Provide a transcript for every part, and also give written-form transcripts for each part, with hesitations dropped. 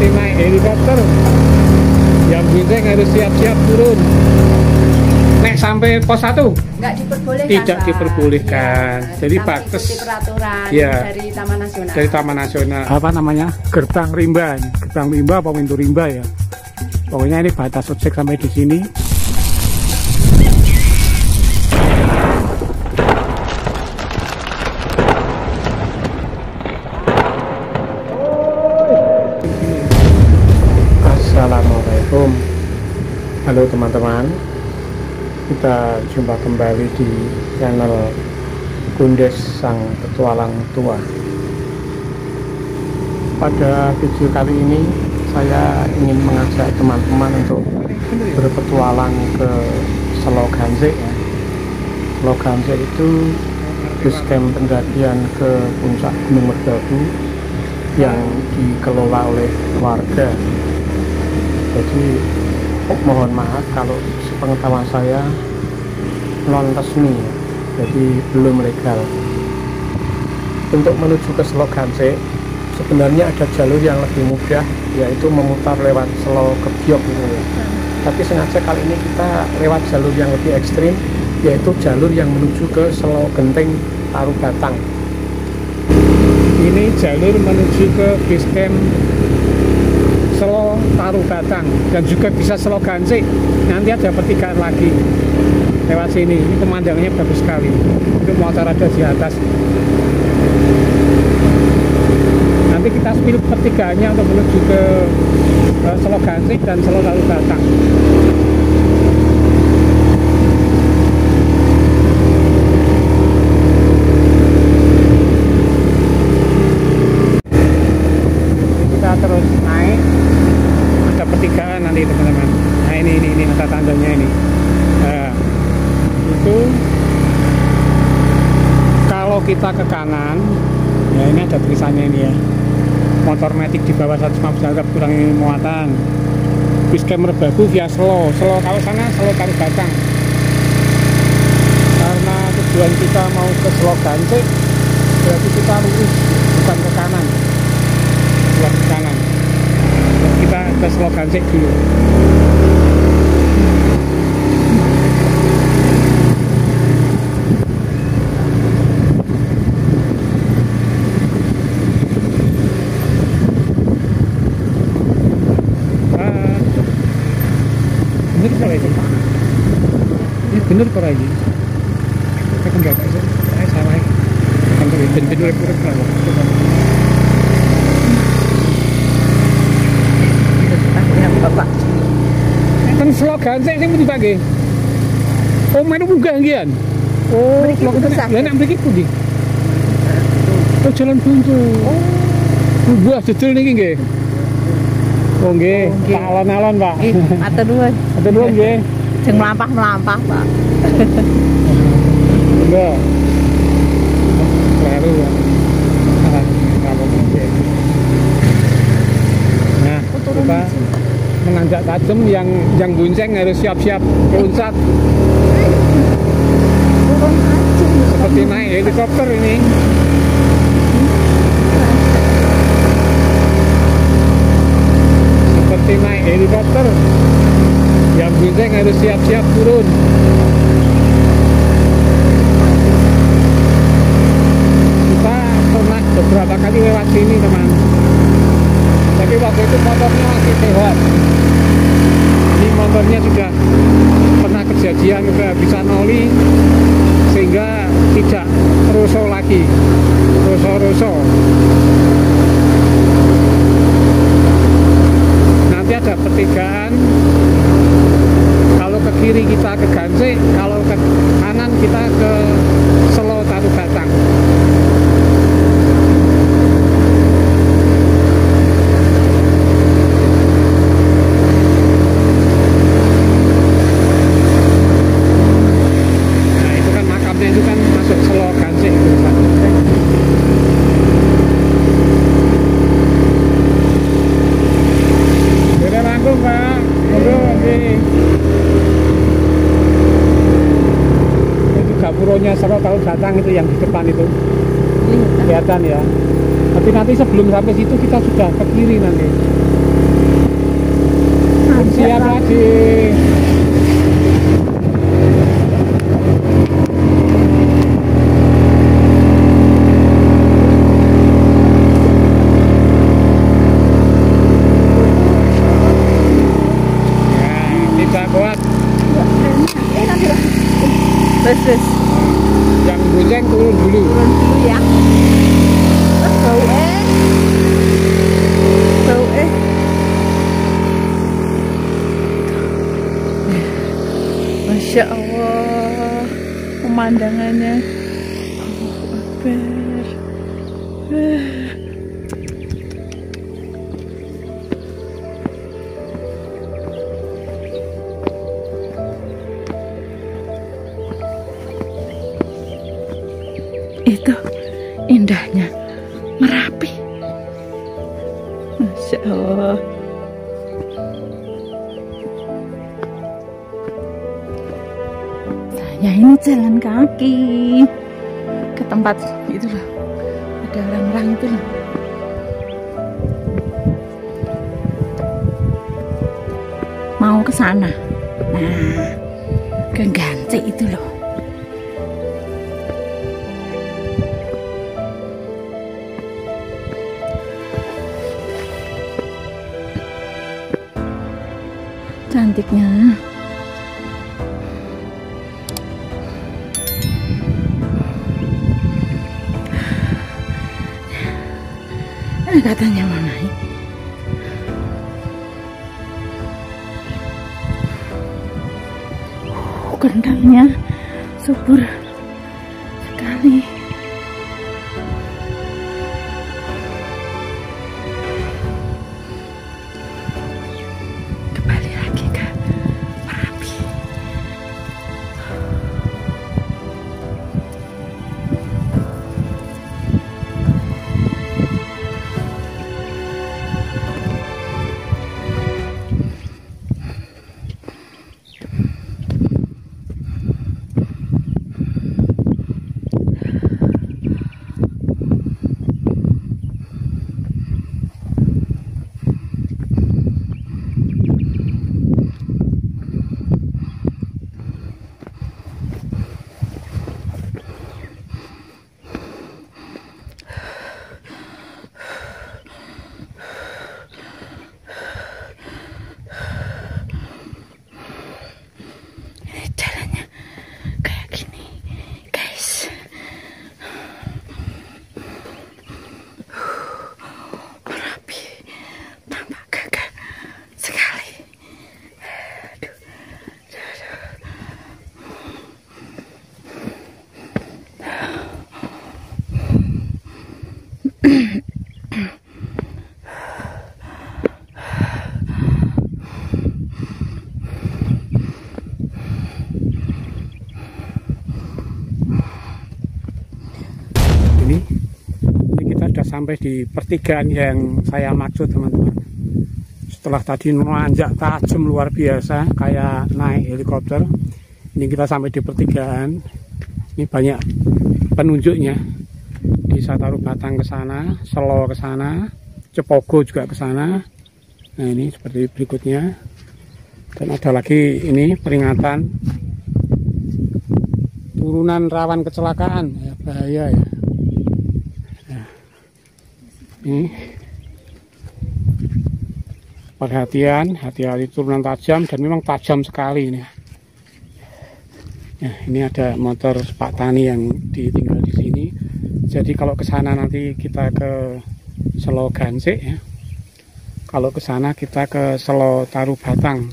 seperti naik helikopter. Yang bonceng harus siap-siap turun. Nek sampai pos 1 nggak diperbolehkan, tidak Pak. diperbolehkan. Ya, Jadi sampai batas ikuti peraturan ya, dari Taman Nasional. dari Taman Nasional. Apa namanya? Gerbang rimba. Gerbang rimba apa pintu rimba ya? Pokoknya ini batas ojek sampai di sini. Assalamualaikum. Halo teman-teman. Kita jumpa kembali di channel Gundes Sang Petualang Tua. Pada video kali ini saya ingin mengajak teman-teman untuk berpetualang ke Seloganze ya. Seloganze itu base camp pendakian ke puncak Gunung Merbabu yang dikelola oleh warga. Jadi mohon maaf kalau sepengetahuan saya non resmi, jadi belum legal. Untuk menuju ke Seloganze sebenarnya ada jalur yang lebih mudah, yaitu memutar lewat Selo Kebyok gitu ya. Tapi sengaja kali ini kita lewat jalur yang lebih ekstrim, yaitu jalur yang menuju ke Selo Genting Taru Batang. Ini jalur menuju ke base camp Selo Taru Batang dan juga bisa Seloganze. Nanti ada pertigaan lagi lewat sini. Ini pemandangannya bagus sekali. Itu motor ada di atas. Nanti kita spill pertigaannya untuk menuju ke Seloganze dan Selo Taru Batang. Kita terus naik. Ada pertigaan nanti teman-teman. Nah ini ada tandanya ini. Nah, itu kalau kita ke kanan, ya ini ada tulisannya ini ya. Motor matic di bawah 150 harap kurangi muatan. Base camp Merbabu via Selo kalau sana Selo Taru Batang. Karena tujuan kita mau ke Seloganze, berarti kita lurus bukan ke kanan. Bukan ke kanan. Kita ke Seloganze dulu. Bener kok itu Pak? Ini bener kok lagi. Saya enggak tahu. Saya salah. Kan bener pura-pura. Bapak. Kan Seloganze sing pundi Pak nggih? Oh, menu munggah nggih. Oh, Seloganze. Lah nek mriki pundi? Oh, Jalan Buntu. Oh. Wah, dodol niki nggih. Oh nggih, Pak alon-alon Pak. Matur nuwun. Matur nuwun nggih. Sing melampah-melampah, Pak. Enggak. Baru ya. Nah, kita menanjak tajam yang bonceng harus siap-siap loncat. Seperti naik helikopter ini. Seperti naik helikopter. Yang bonceng harus siap-siap turun. Kita pernah beberapa kali lewat sini teman. Tapi waktu itu motornya masih sehat. Ini motornya sudah pernah kejadian kehabisan oli sehingga tidak rusuh lagi. Rusuh. Nanti ada pertigaan. Kalau ke kiri kita ke Ganze, kalau ke kanan kita ke Selo Taru Batang. Nah itu kan makamnya itu kan masuk Selo Ganze itu kan. Sudah rangkum Pak. Itu gapuronya Selo Taru Batang itu yang di depan itu kelihatan ya. Tapi nanti sebelum sampai situ kita sudah ke kiri nanti. Siap lagi. Tidak kuat. Terus Yang bonceng turun dulu. turun dulu ya. Bau Masya Allah, pemandangannya. Allahu Akbar. Itu indahnya Merapi. Masya Allah. Saya ini jalan kaki ke tempat itu loh, ada orang-orang itu loh. Mau ke sana. Nah, ke Gance itu loh. Cantiknya. Katanya mau naik. Kendangnya subur sekali. Kembali lagi ke Merapi. Jalannya kayak gini, guys. Merapi tampak gagah sekali. Aduh. Ini kita sudah sampai di pertigaan yang saya maksud, teman-teman. Setelah tadi menanjak tajam luar biasa kayak naik helikopter, ini kita sampai di pertigaan. Ini banyak penunjuknya. Di Sataru Batang ke sana, Selo ke sana, Cepogo juga ke sana. Nah, ini seperti berikutnya. Dan ada lagi ini peringatan turunan rawan kecelakaan, ya, bahaya ya. Ini perhatian, hati-hati turunan tajam, dan memang tajam sekali ini. Nah, ini ada motor Pak Tani yang ditinggal di sini. Jadi kalau ke sana nanti kita ke Selo Gance ya. Kalau ke sana kita ke Selo Taru Batang.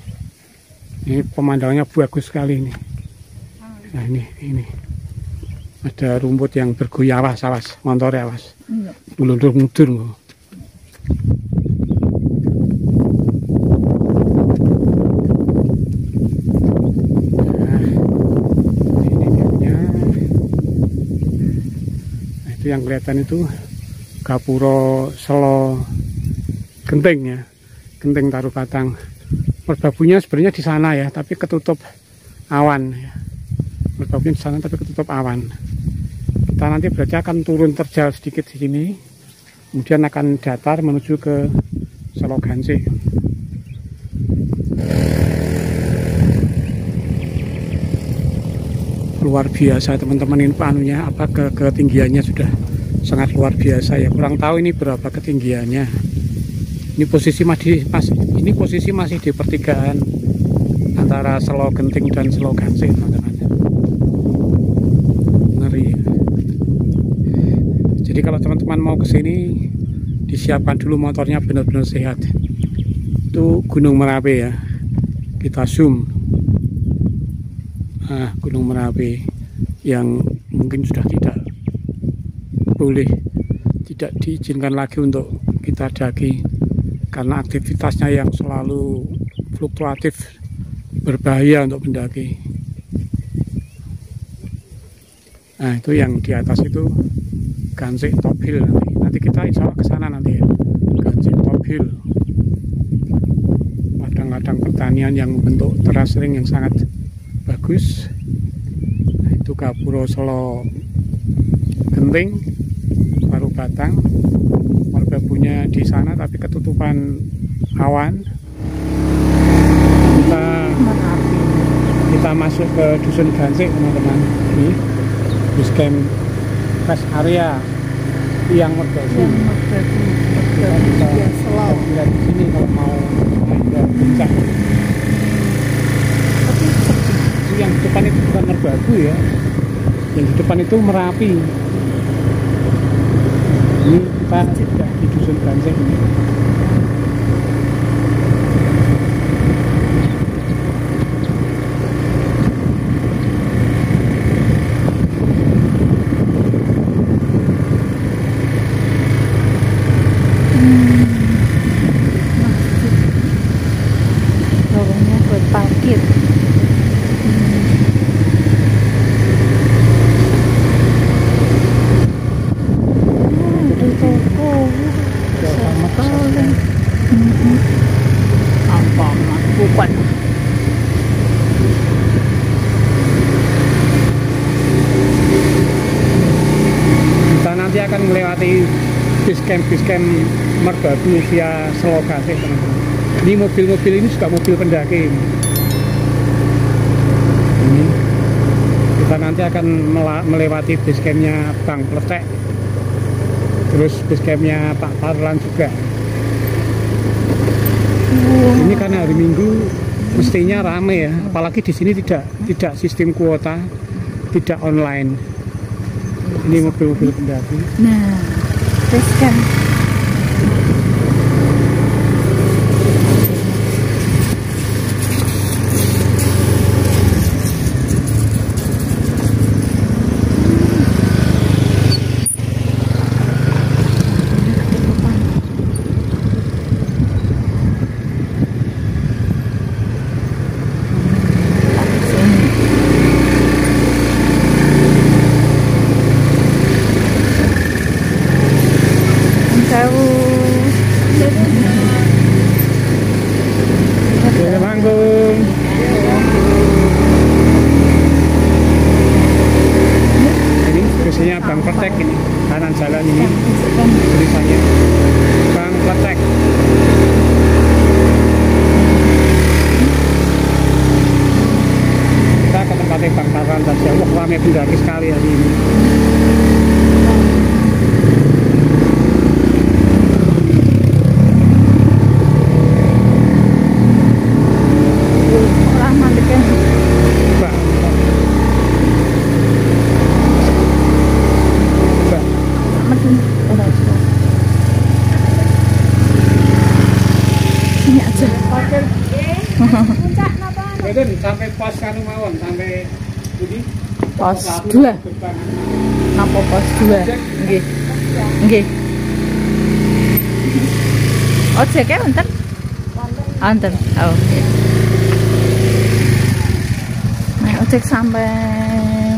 Ini pemandangannya bagus sekali ini. Nah, ini. Ada rumput yang bergoyang, awas, motor ya, awas. Mundur. Nah, ini dia. Nah, itu yang kelihatan itu Gapuro Selo Genting ya, Genting Taru Batang. Merbabunya sebenarnya di sana ya, tapi ketutup awan ya. Merbabunya di sana tapi ketutup awan. Kita nanti berarti akan turun terjal sedikit di sini, kemudian akan datar menuju ke Selo Gance. luar biasa teman-teman. Ini panunya apa ketinggiannya sudah sangat luar biasa ya. Kurang tahu ini berapa ketinggiannya. Ini posisi masih di pertigaan antara Selo Genting dan Selo Gansik teman-teman. Ngeri ya. Jadi kalau teman-teman mau kesini disiapkan dulu motornya benar-benar sehat. Itu Gunung Merapi ya, kita zoom. Gunung Merapi yang mungkin sudah tidak diizinkan lagi untuk kita daki karena aktivitasnya yang selalu fluktuatif, berbahaya untuk pendaki. Nah itu yang di atas itu Gansik Top Hill. Nanti kita insya Allah ke sana nanti ya, Gansik Top Hill. Ladang-ladang pertanian yang membentuk terasering yang sangat bagus. Nah, itu Gapuro Selo Genting, Baru Batang. Warga punya di sana tapi ketutupan awan. Kita masuk ke Dusun Gansik teman-teman. Ini base camp rest area yang Merbabu. Kita lihat di sini kalau mau naik ke puncak. Yang di depan itu bukan Merbabu ya, yang di depan itu Merapi. Ini kita sudah di Dusun Gansik ini. Bawahnya buat parkir. Bukan. Kita nanti akan melewati base camp Merbabu via Selo Gansik teman-teman. Ini mobil-mobil ini juga mobil pendaki. Ini kita nanti akan melewati base campnya Bang Pletek, terus base campnya Pak Parlan juga. Ini karena hari Minggu mestinya rame ya, apalagi di sini tidak sistem kuota, tidak online. Ini mobil-mobil pendaki. Nah, terus kan Bang Pletek ini, kanan jalan ini tulisannya Bang Pletek. Kita ke tempatnya Bang Parlan dan Jawa, ramai pendaki sekali hari ini. Sini aja. Sampai pos kanu mawon, sampai budi Pos 2. Napa pos 2? Nggih. Nggih. Ojeknya wonten? Wonten. Oh, nggih. Nah, ojek sampai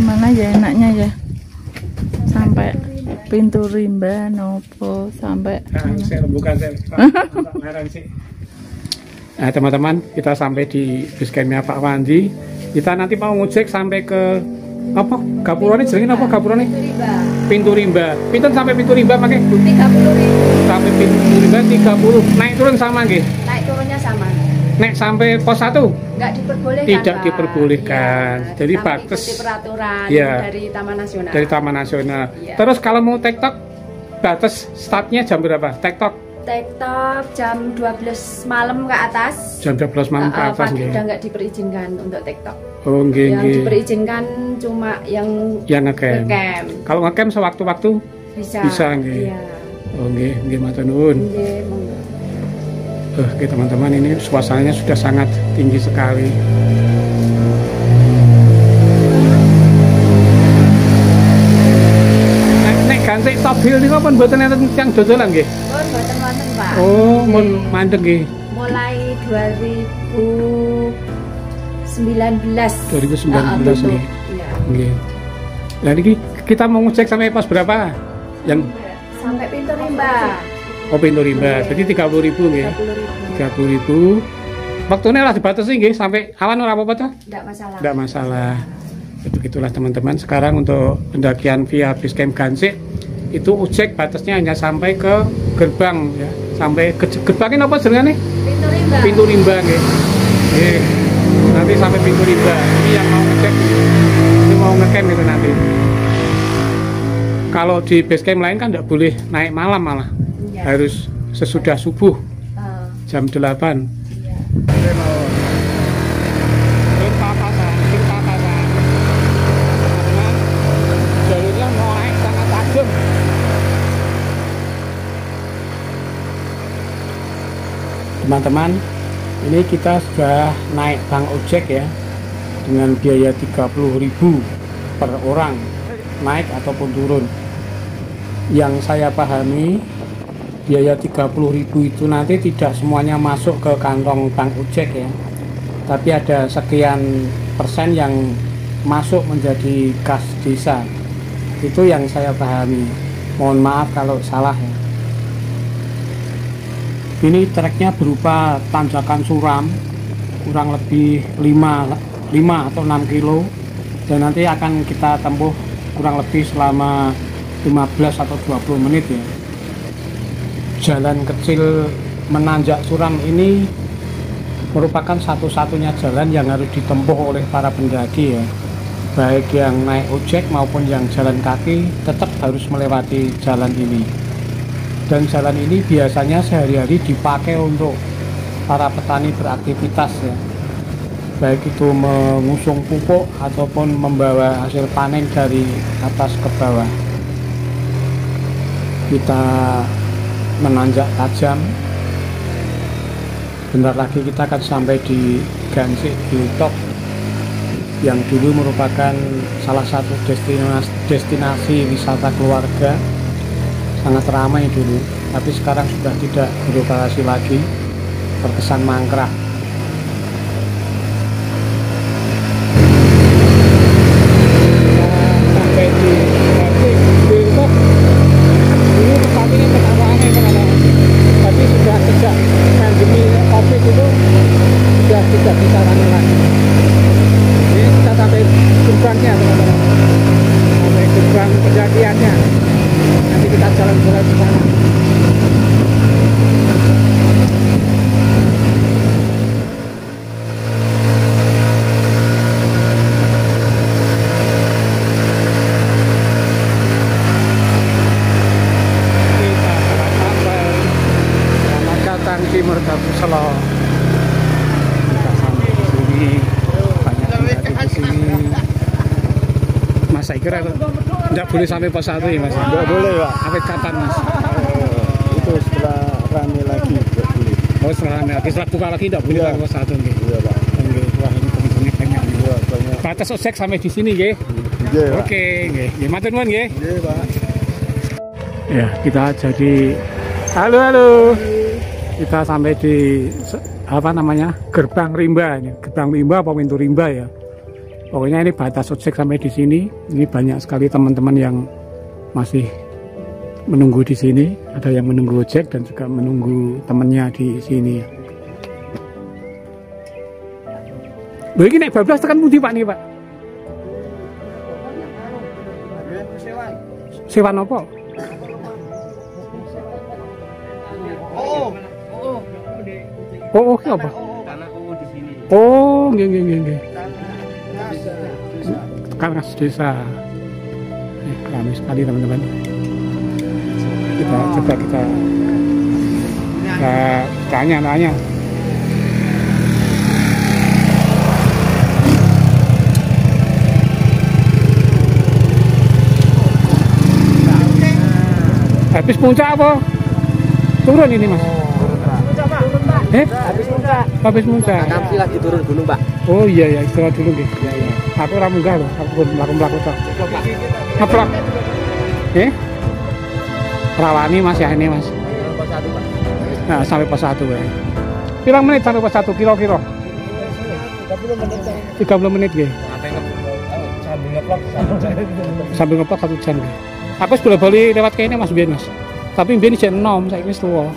mana ya enaknya ya? Sampai Pintu Rimba nopo sampai bukan saya. Nah teman-teman, kita sampai di base campnya Pak Wandi. Kita nanti mau ngojek sampai ke apa? Gapurone jenenge apa Gapurone? Pintu Rimba. Pinten sampai Pintu Rimba pakai? 30.000. Sampai Pintu Rimba 30. Naik turun sama nggih? Naik turunnya sama. Nek sampai pos 1 nggak diperbolehkan. Tidak Pak. diperbolehkan. Iya, Jadi sampai batas ikuti peraturan Iya. dari Taman Nasional. dari Taman Nasional. Iya. Terus kalau mau TikTok batas startnya jam berapa? TikTok TikTok jam 12 malam ke atas. jam 12 malam ke atas Pagi nggih. udah nggak diperizinkan untuk TikTok. Oh nggih Yang nggih. diperizinkan cuma yang Yang ngecamp. ngecamp. Kalau ngecamp sewaktu-waktu Bisa. Bisa, nggih. Iya. oh nggih nggih matur nuwun. Nggih, monggo. Oke teman-teman, ini suasananya sudah sangat tinggi sekali. Nek ganti top hill niku pun mboten enten yang dodolan nggih. Oh, mboten wonten, Pak. Oh, mun mandeg nggih. Mulai 2019. 2019 tutup. nggih. Iya. Nggih. Lah niki kita mau ngecek sampai pos berapa? Yang Sampai pintu rimba. oh pintu rimba. Jadi 30.000 nggih. 30.000. 30.000. Waktunya lah dibatasi nggih sampai awan ora apa-apa toh? Enggak masalah. Tidak masalah. Begitulah teman-teman. Sekarang untuk pendakian via Basecamp Gansik itu ojek batasnya hanya sampai ke gerbang ya. Sampai ke gerbangnya apa jenengane? Pintu rimba. Pintu rimba nggih. Nggih. Nanti sampai pintu rimba. Ini yang mau ngecek. Ini mau ngecamp itu nanti. Kalau di Basecamp lain kan tidak boleh naik malam malah. Iya. Harus sesudah subuh jam 8. Iya. Jalurnya naik sangat tajam. Teman-teman, ini kita sudah naik bank ojek ya dengan biaya 30.000 per orang naik ataupun turun. Yang saya pahami biaya 30.000 itu nanti tidak semuanya masuk ke kantong bank ojek ya, tapi ada sekian persen yang masuk menjadi kas desa. Itu yang saya pahami. Mohon maaf kalau salah ya. Ini treknya berupa tanjakan suram kurang lebih 5 atau 6 kilo, dan nanti akan kita tempuh kurang lebih selama 15 atau 20 menit ya. Jalan kecil menanjak suram ini merupakan satu-satunya jalan yang harus ditempuh oleh para pendaki ya. Baik yang naik ojek maupun yang jalan kaki tetap harus melewati jalan ini. Dan jalan ini biasanya sehari-hari dipakai untuk para petani beraktivitas ya. Baik itu mengusung pupuk ataupun membawa hasil panen dari atas ke bawah. Kita menanjak tajam. Bentar lagi kita akan sampai di Gansik Hilltop yang dulu merupakan salah satu destinasi wisata keluarga, sangat ramai dulu, tapi sekarang sudah tidak beroperasi lagi, terkesan mangkrak. Sampai di Gansik Hilltop, ini tempat ini pertama aneh teman-teman, tapi sudah sejak pandemi COVID itu sudah tidak bisa ramai lagi. Ini kita sampai gerbangnya teman-teman, sampai gerbang pendakiannya. Nanti kita jalan-jalan ke sana. Kita telah sampai. Selamat datang di Merbabu Selo. Kita sampai di sini. Banyak pendaki di sini. Mas, saya kira tidak boleh sampai pos 1 ya Mas? Nggak boleh, Pak. Sampai kapan Mas? Itu setelah rame lagi nggak boleh. Oh setelah rame lagi, setelah buka lagi tidak boleh Iya. sampai pos 1 nggih. Iya, Pak. Nggih, wah ini teman-teman banyak nih. Iya, banyak. Batas ojek sampai di sini nggih. Iya, Pak. Oke, nggih. Nggih, matur nuwun nggih. Iya, Pak. Ya, kita jadi halo. Kita sampai di apa namanya? Gerbang Rimba ini. Gerbang Rimba apa pintu Rimba ya? Pokoknya ini batas ojek sampai di sini. Ini banyak sekali teman-teman yang masih menunggu di sini. Ada yang menunggu ojek dan juga menunggu temannya di sini. Loh ini naik bablas tekan pundi Pak nih Pak? Sewan apa? Oh, oke apa? Oh, nggih. Kas desa. Ramai sekali teman-teman. Kita coba kita tanya. Habis puncak apa? Turun ini mas? Habis puncak. Kami lagi turun gunung Pak. Oh iya istirahat dulu gitu. Iya. Aku ora munggah loh, aku mlaku tok. Ngeplok. Rawani mas ya ini mas. Pos 1 Pak. Nah sampai pos 1 ya. Pirang menit sampai pos 1 kira-kira? 30 menit nggih. Sambil ngeplok 1 jam. Aku wis bola-bali lewat kene Mas Bian Mas. Tapi mbiyen jek enom, saiki wis tuwa.